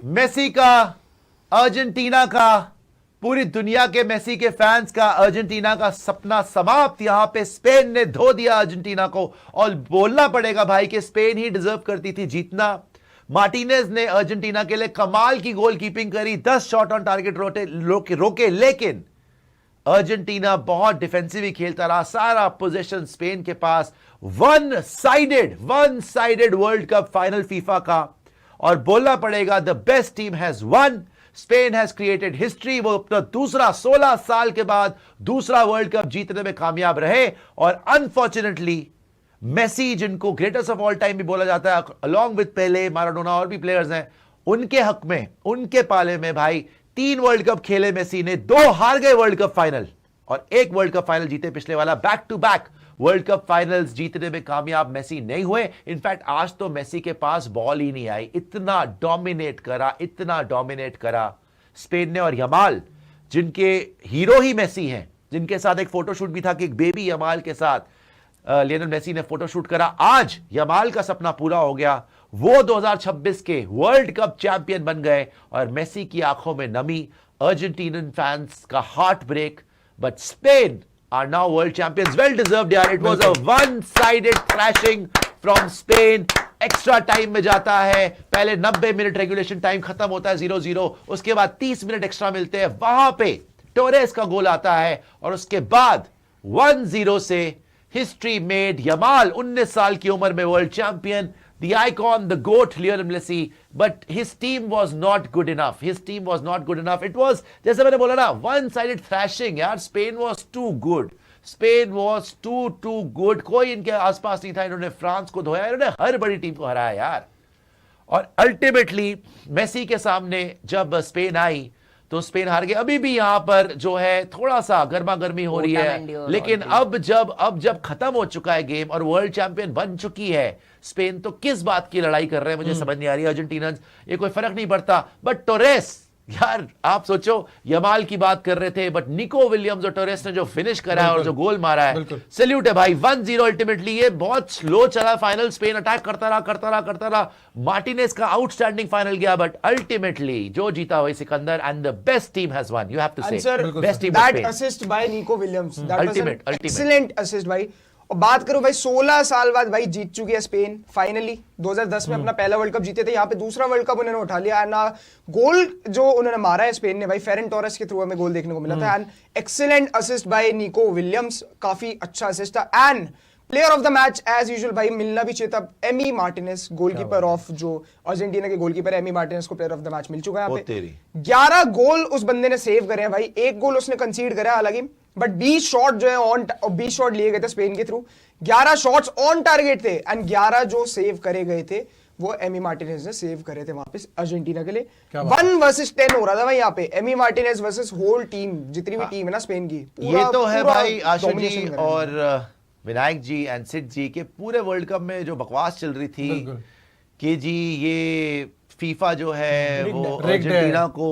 Messi का, Argentina का, पूरी दुनिया के मेसी के फैंस का अर्जेंटीना का सपना समाप्त। यहां पे स्पेन ने धो दिया अर्जेंटीना को, और बोलना पड़ेगा भाई कि स्पेन ही डिजर्व करती थी जीतना। मार्टिनेज ने अर्जेंटीना के लिए कमाल की गोलकीपिंग करी, 10 शॉट ऑन टारगेट रोके, लेकिन अर्जेंटीना बहुत डिफेंसिव ही खेलता रहा, सारा पोजीशन स्पेन के पास। One sided world cup final FIFA का, और बोलना पड़ेगा the best team has won. Spain has created history, वो अपना दूसरा 16 साल के बाद दूसरा वर्ल्ड कप जीतने में कामयाब रहे। और अनफॉर्चुनेटली मेसी, जिनको ग्रेटेस्ट ऑफ ऑल टाइम भी बोला जाता है, अलॉन्ग विद पेले, माराडोना और भी प्लेयर्स हैं, उनके हक में, उनके पाले में भाई 3 वर्ल्ड कप खेले मेसी ने, 2 हार गए वर्ल्ड कप फाइनल और 1 वर्ल्ड कप फाइनल जीते पिछले वाला। Back to back world cup finals जीतने में कामयाब मेसी नहीं हुए। इनफैक्ट आज तो मेसी के पास बॉल ही नहीं आई, इतना डोमिनेट करा स्पेन ने। और यमाल, जिनके हीरो ही मेसी हैं, जिनके साथ एक फोटोशूट भी था कि एक बेबी यमाल के साथ लियोनेल मेसी ने फोटोशूट करा, आज यमाल का सपना पूरा हो गया। वो 2026 के वर्ल्ड कप चैंपियन बन गए और मेसी की आंखों में नमी, अर्जेंटीनियन फैंस का heart break. But Spain are now world champions, well deserved यार। It was a one-sided thrashing from Spain। Extra time में जाता है, पहले 90 मिनट रेगुलेशन टाइम खत्म होता है 0-0, उसके बाद 30 मिनट एक्स्ट्रा मिलते हैं, वहां पे टोरेस का गोल आता है और उसके बाद 1-0 से हिस्ट्री मेड। यमाल 19 साल की उम्र में world champion, the icon, the goat Lionel Messi, but his team was not good enough. It was, जैसे मैंने बोला ना, one-sided thrashing यार। Spain was too good। कोई इनके आसपास नहीं था। इन्होंने फ्रांस को धोया, इन्होंने हर बड़ी टीम को हराया यार। और अल्टीमेटली मेसी के सामने जब स्पेन आई तो स्पेन हार गई। अभी भी यहां पर जो है थोड़ा सा गर्मा गर्मी हो रही है, लेकिन अब जब खत्म हो चुका है गेम और वर्ल्ड चैंपियन बन चुकी है स्पेन, तो किस बात की लड़ाई कर रहे हैं मुझे समझ नहीं आ रही। अर्जेंटीना, ये कोई फर्क नहीं पड़ता। बट टोरेस यार, आप सोचो, यमाल की बात कर रहे थे, बट निको विलियम्स और टोरेस ने जो फिनिश करा है और जो गोल मारा है, सैल्यूट है भाई। 1-0 अल्टीमेटली। ये बहुत स्लो चला फाइनल, स्पेन अटैक करता रहा। मार्टिनेज का आउटस्टैंडिंग फाइनल गया, बट अल्टीमेटली जो जीता वही सिकंदर, and the best team has won, you have to say. Best team, that assist by Nico Williams, that was an excellent assist भाई। और बात करो भाई, 16 साल बाद भाई जीत चुकी है स्पेन फाइनली। 2010 में अपना पहला वर्ल्ड कप जीते थे, यहाँ पे दूसरा वर्ल्ड कप उन्होंने उठा लिया। एंड गोल जो उन्होंने मारा है स्पेन ने भाई, फेरन टोरेस के थ्रू हमें गोल देखने को मिला था। And excellent assist by Nico Williams, काफी अच्छा असिस्ट था। And player of the match as usual भाई मिलना भी चाहिए था, एमी मार्टिनेज, गोलकीपर ऑफ जो अर्जेंटीना के गोलकीपर एमी मार्टिनेज को प्लेयर ऑफ द मैच मिल चुका है यहाँ पे। 11 गोल उस बंदे ने सेव करे हैं भाई, 1 गोल उसने कंसीड करा हालांकि, बट 20 शॉट जो है ऑन 20 शॉट लिए गए थे स्पेन के थ्रू, 11 शॉट्स ऑन टारगेट थे एंड 11 जो सेव करे गए थे वो एमी मार्टिनेज ने सेव करे थे वापस अर्जेंटीना के लिए। 1 वर्सेस 10 हो रहा था भाई यहाँ पे, Emi Martinez versus whole team, जितनी भी टीम है ना स्पेन की। ये तो है भाई आशा जी और विनायक जी एंड सिड जी के पूरे वर्ल्ड कप में जो बकवास चल रही थी कि जी ये फीफा जो है वो अर्जेंटीना को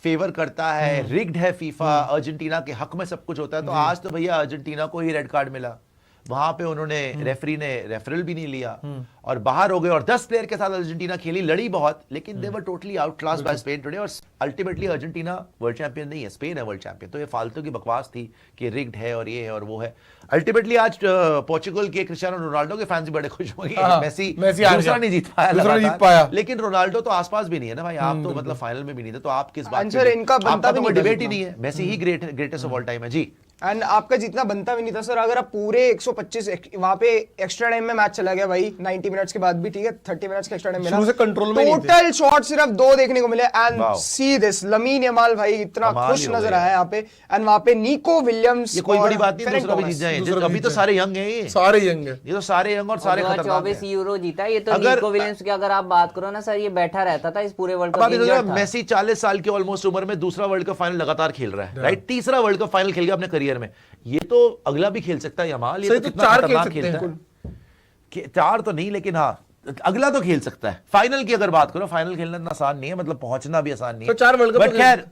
फेवर करता है, रिग्ड है फीफा, अर्जेंटीना के हक में सब कुछ होता है। तो आज तो भैया अर्जेंटीना को ही रेड कार्ड मिला, वहां पे उन्होंने रेफरी ने रेफरल भी नहीं लिया और बाहर हो गए। और 10 प्लेयर के साथ अर्जेंटीना खेली, लड़ी बहुत, लेकिन they were totally out class by Spain today. और अल्टीमेटली अर्जेंटीना वर्ल्ड चैंपियन नहीं है, स्पेन है वर्ल्ड चैंपियन। तो ये फालतू की बकवास थी कि रिग्ड है और ये है और वो है। अल्टीमेटली आज पोर्चुगल के क्रिस्टियानो रोनाल्डो के फैंस भी बड़े खुश होंगे। मेसी दूसरा नहीं जीत पाया, लेकिन रोनाल्डो तो आसपास भी नहीं है ना भाई। आप तो मतलब फाइनल में भी नहीं थे, तो आप किस बात का डिबेट ही नहीं है। मेसी ही ग्रेटेस्ट ऑफ ऑल टाइम है जी। एंड आपका जितना बनता भी नहीं था सर। अगर आप पूरे 125 वहां पे एक्स्ट्रा टाइम में मैच चला गया भाई, 90 मिनट्स के बाद भी, ठीक है 30 मिनट्स का एक्स्ट्रा टाइम मिला, कंट्रोल में टोटल शॉट सिर्फ 2 देखने को मिले। And see this, lamin Yamal भाई इतना खुश नजर आया यहाँ पे। एंड वहां पे निको विलियम्स, ये कोई बड़ी बात नहीं, दूसरा भी जीत जाए। अभी तो सारे यंग हैं, ये तो सारे यंग और सारे खतरनाक। 24 यूरो जीता ये तो। निको विलियम्स की अगर आप बात करो ना सर, ये बैठा रहता था इस पूरे वर्ल्ड कप। मेसी 40 साल की ऑलमोस्ट उम्र में दूसरा वर्ल्ड कप फाइनल लगातार खेल रहा है, राइट? तीसरा वर्ल्ड कप फाइनल खेल गया अपने करियर में। ये तो अगला भी खेल सकता है यमाल, ये तो कितना खतरनाक खेलता है। 4 तो नहीं, लेकिन हाँ अगला तो खेल सकता है। फाइनल की अगर बात करो, फाइनल खेलना इतना आसान नहीं है, मतलब पहुंचना भी आसान नहीं है। तो 4 वर्ल्ड कप, बट खैर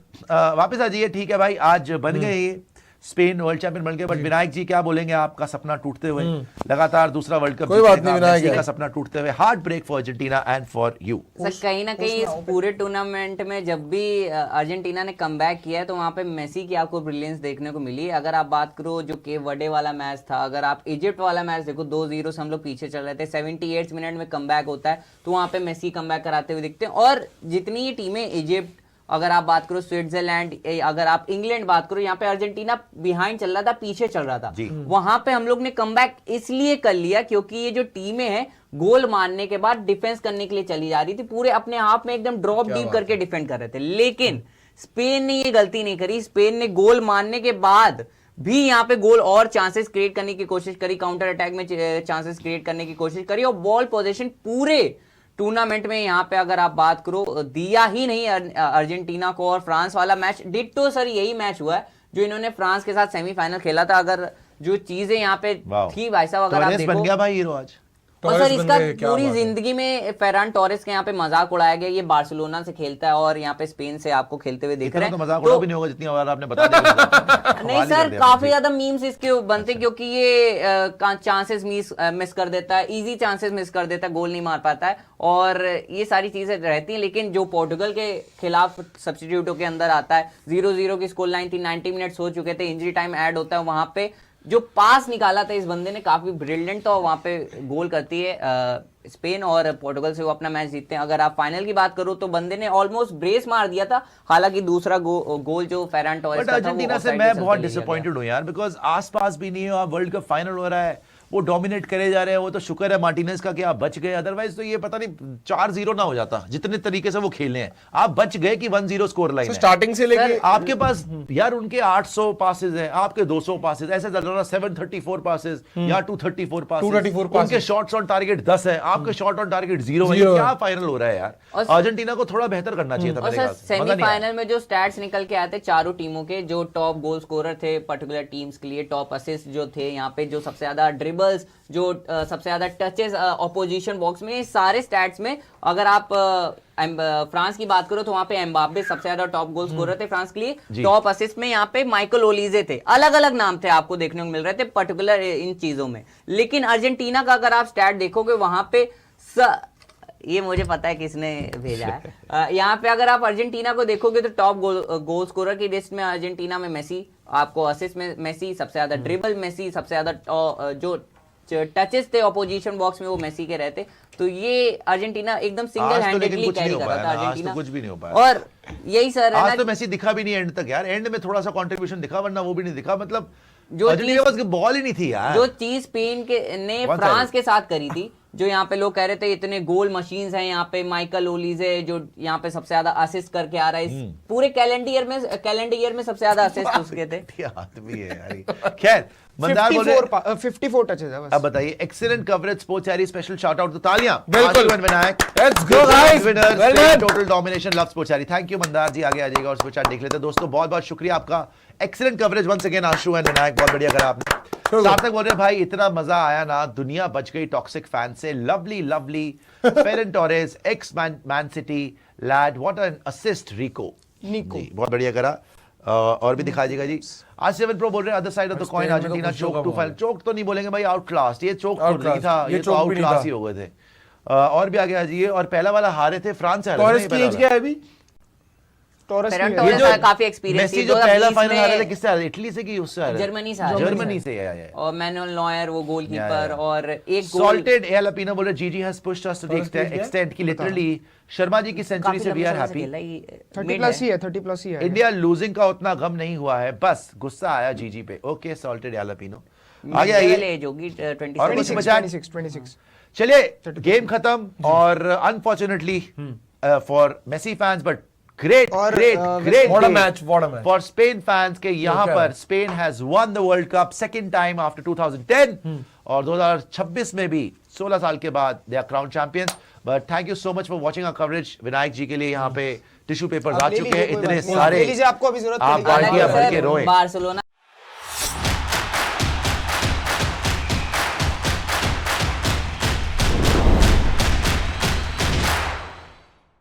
वापस आ जाइए, ठीक है भाई। आज बन गए ये स्पेन वर्ल्ड चैंपियन बन गए। बट विनायक जी क्या बोलेंगे आपका सपना टूटते हुए, लगातार दूसरा वर्ल्ड कप कोई बात नहीं विनायक मेसी है। का सपना टूटते हुए, heart break for Argentina and for you. Sir कहीं ना कहीं इस पूरे टूर्नामेंट में जब भी अर्जेंटीना ने कमबैक किया है तो वहां पे मेसी की आपको ब्रिलियंस देखने को मिली। अगर आप बात करो जो केप वर्डे वाला मैच था, अगर आप इजिप्ट वाला मैच देखो 2-0 से हम लोग पीछे चल रहे थे, 78 मिनट में कमबैक होता है तो वहां पे मेसी कमबैक कराते हुए दिखते हैं। और जितनी ये टीमें इजिप्ट, अगर आप बात करो स्विट्जरलैंड, अगर आप इंग्लैंड बात करो, यहाँ पे अर्जेंटीना बिहाइंड चल रहा था, पीछे चल रहा था, वहां पे हम लोग ने कमबैक इसलिए कर लिया क्योंकि ये जो टीमें हैं गोल मारने के बाद डिफेंस करने के लिए चली जा रही थी, पूरे अपने आप में एकदम ड्रॉप डीप करके डिफेंड कर रहे थे। लेकिन स्पेन ने ये गलती नहीं करी। स्पेन ने गोल मारने के बाद भी यहाँ पे गोल और चांसेस क्रिएट करने की कोशिश करी, काउंटर अटैक में चांसेस क्रिएट करने की कोशिश करी, और बॉल पोजीशन पूरे टूर्नामेंट में यहाँ पे अगर आप बात करो दिया ही नहीं अर्जेंटीना को। और फ्रांस वाला मैच डिट्टो सर यही मैच हुआ है जो इन्होंने फ्रांस के साथ सेमीफाइनल खेला था। अगर जो चीजें यहाँ पे थी भाई साहब, अगर आप टोरेस बन देखो, गया भाई हीरो आज। और सर टोरेस इसका बन गए, क्या पूरी बात है। जिंदगी में फेरान टोरेस के यहाँ पे मजाक उड़ाया गया। ये बार्सिलोना से खेलता है और यहाँ पे स्पेन से आपको खेलते हुए दिख इतना रहे तो हैं। मजाक उड़ा भी नहीं होगा जितनी बार आपने बता दिया। नहीं सर, काफी ज्यादा मीम्स इसके बनते क्योंकि ये चांसेस मिस कर देता है, इजी चांसेस मिस कर देता है, गोल नहीं मार पाता है, और ये सारी चीजें रहती हैं। लेकिन जो पोर्टुगल के खिलाफ सब्स्टिट्यूटों के अंदर आता है, 0-0 की स्कोर लाइन थी, 90 मिनट्स हो चुके थे, इंजरी टाइम ऐड होता है, वहां पे जो पास निकाला था इस बंदे ने काफी ब्रिलियंट था, वहां पे गोल करती है स्पेन और पोर्टुगल से वो अपना मैच जीतते हैं। अगर आप फाइनल की बात करो तो बंदे ने ऑलमोस्ट ब्रेस मार दिया था, हालांकि दूसरा गोल जो फेरान टोरेस बट का था वो अर्जेंटीना से ऑफसाइड मैं के बहुत चलते ले लिया डिसअपॉइंटेड हूँ यार, बिकॉज आसपास भी नहीं है, वर्ल्ड कप फाइनल हो रहा है, वो डोमिनेट करे जा रहे हैं। वो तो शुक्र है मार्टिनेज का कि आप बच गए, अदरवाइज तो ये पता नहीं 4-0 ना हो जाता जितने तरीके से वो खेले हैं। आप बच गए कि 1-0 स्कोर लाइन है। स्टार्टिंग से लेके आपके पास यार उनके 800 पासेस हैं, आपके 200 पासेस, ऐसे चल रहा 734 पासेस या 234 पासेस, 234 passes। उनके शॉट्स ऑन टारगेट 10 है, आपके शॉट ऑन टारगेट 0 है। ये क्या फाइनल हो रहा है यार? अर्जेंटीना को थोड़ा बेहतर करना चाहिए था और मेरे सर ख्याल से। मजा नहीं आया। सेमीफाइनल में जो स्टैट्स निकल के आए थे चारों टीमों के, जो टॉप गोल स्कोरर थे पर्टिकुलर टीम्स के लिए, टॉप असिस्ट जो थे यहाँ पे, जो सबसे ज्यादा ड्रिबल्स, जो सबसे ज्यादा टचेस ऑपोजिशन बॉक्स में, सारे स्टैट्स में अगर आप फ्रांस की बात करो तो वहां पे एम्बाप्पे सबसे ज्यादा टॉप गोल स्कोरर थे फ्रांस के लिए। टॉप असिस्ट में यहाँ पे माइकल ओलीजे थे। अलग अलग नाम थे आपको देखने को मिल रहे थे पर्टिकुलर इन चीजों में। लेकिन अर्जेंटीना का अगर आप स्टैट देखोगे वहां पे ये मुझे पता है किसने भेजा है। यहाँ पे अगर आप अर्जेंटीना को देखोगे तो टॉप गोल स्कोरर की लिस्ट में अर्जेंटीना में मेसी, आपको असिस्ट में मेसी, सबसे ज्यादा ड्रिबल मेसी, सबसे ज्यादा जो टचेस थे ऑपोजिशन बॉक्स में वो मेसी के रहते। तो ये अर्जेंटीना एकदम सिंगल हैंडेडली कैरी कर रहा था अर्जेंटीना। कुछ भी नहीं हो पाया। और यही सर है आज ना, तो मेसी दिखा भी नहीं एंड तक यार, एंड में थोड़ा सा कंट्रीब्यूशन दिखा, वरना वो भी नहीं दिखा। मतलब जो अर्जेंटीना के पास बॉल ही नहीं थी यार। जो चीज स्पेन के ने One फ्रांस sided। के साथ करी थी, जो यहाँ पे लोग कह रहे थे इतने गोल मशीन्स हैं यहाँ पे, माइकल ओलीजे जो यहाँ पे सबसे ज्यादा असिस्ट करके आ रहा है इस पूरे कैलेंडर ईयर में सबसे ज्यादा असिस्ट उसके थे। आदमी है यार। खैर मंदार बोल रहे 54 टचेस है बस। अब बताइए, एक्सीलेंट कवरेज स्पोर्ट्स यारी स्पेशल शाउट आउट, तो तालियां बिल्कुल। आशु and Vinayak. Let's go, guys. Winner Well done. Total domination love sports यारी। थैंक यू मंदार जी, आगे आ जाइएगा और स्पोर्ट्स देख लेते हैं। दोस्तों बहुत बहुत शुक्रिया आपका, excellent coverage once again Ashu and Vinayak, बहुत बढ़िया करा आपने। सार्थक बोल रहे हैं भाई इतना मजा आया ना, दुनिया बच गई टॉक्सिक फैन से। Lovely lovely Ferran Torres ex Man City lad, what an assist Nico, बहुत बढ़िया करा। और भी दिखा दीजिएगा जी। आज 7 प्रो बोल रहे हैं other side of the coin Argentina choke to final. Choke तो नहीं बोलेंगे भाई, आउट क्लास। ये चोक तो नहीं था, ये तो आउट क्लास ही हो गए थे। और भी आगे आ जाइए। और पहला वाला हारे थे फ्रांस से। टोरेस की एज क्या है अभी? टोरेस फेरन की टोरेस ये जो काफी एक्सपीरियंस मेसी जो पहला फाइनल हारे थे किससे हारे? इटली से कि उससे हारे? जर्मनी से हारे। जर्मनी से या और मैनुअल नॉयर वो गोलकीपर, या। और एक गोल सॉल्टेड एल अपीनो बोले GG has pushed us to the extent की लिटरली शर्मा जी की सेंचुरी से वी आर हैप्पी। 30 प्लस ही है, 30 प्लस ही है। इंडिया लूजिंग का उतना गम नहीं हुआ है, बस गुस्सा आया जीजी पे। Okay salted jalapeno. आगे आइए। एज होगी और कुछ 26। बचा? 26। चलिए गेम खत्म, और unfortunately for Messi fans but great और, great what a match, what a match. For Spain fans के यहाँ क्या पर है? Spain has won the world cup second time after 2010, और 2026 में भी 16 साल के बाद they are crown champions. But thank you so much for watching our coverage. Vinayak ji के लिए यहाँ पे टिश्यू पेपर आ चुके हैं इतने सारे, आपको अभी जरूरत आप पड़ेगी। बाल्टियां भर के रोए। बार्सिलोना